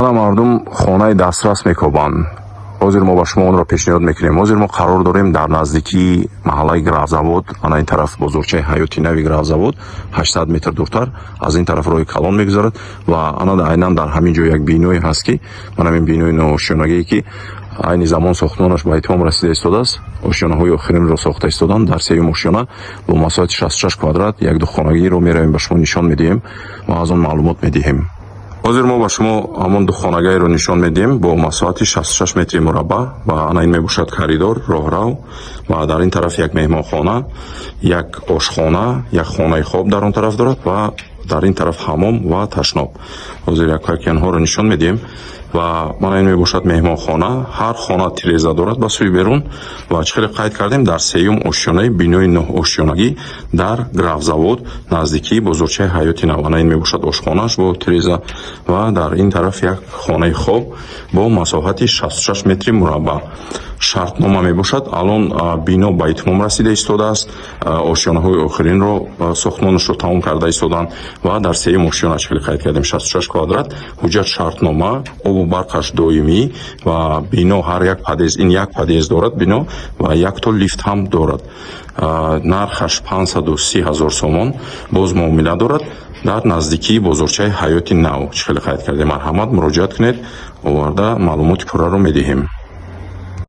ҳама мардум хонаи дастрас мекобанд. ҳозир мо ба шумо онро пешниҳод мекунем. ҳозир мо қарор дорем дар наздикии маҳаллаи гравзавод, ана ин тараф бозорчаи ҳаёти нави гравзавод 800 метр дуртар, аз ин тараф роҳи калон мегузарад ва ана айнан дар ҳамин ҷо як биное ҳаст ки ман ҳамин бинои ноошёнагие ки айни замон сохтмонаш ба итмом расида истодааст. ошёнаҳои охиринро сохта истоданд. дар сеюм ошёна бо масоҳати 66 квадрат як духонагиро меравем ба шумо нишон медиҳем ва аз он маълумот медиҳем. ҳозир мо ба шумо ҳамон духонагиро нишон медиҳем бо масоҳати 66 метри мураббаъ ва ана ин мебошад коридор, роҳрав ва дар ин тараф як меҳмонхона, як ошхона, як хонаи хоб дар он тараф дорад ва дар ин тараф ҳаммом ва ташноб. ҳозир якҳоро нишон медиҳем ва мана ин мебошад меҳмонхона. ҳар хона тиреза дорад ба сӯи берун ва чӣ хеле қайд кардем дар сеюм ошёнаи бинои ноҳошёнагӣ дар гравзавод наздикии бозорчаи ҳаёти нав. ана ин мебошад ошхонааш бо тиреза ва дар ин тараф як хонаи хоб бо масоҳати 66 метри мураббаъ. шартнома мебошад алон бино ба итмом расида истодааст. ошёнаҳои охиринро сохтмонашро тамом карда истоданд ва дар сеюм ошёна чӣ хеле қайд кардем 66 квадрат. ҳуҷҷат шартнома, обу барқаш доимӣ ва бино ҳар як падез, ин як падез дорад бино ва якто лифт ҳам дорад. нархаш 530 000 сомон боз муомила дорад дар наздикии бозорчаи ҳаёти нав. чӣ хеле қайд кардем. марҳамат, муроҷиат кунед, оварда маълумоти пурраро медиҳем.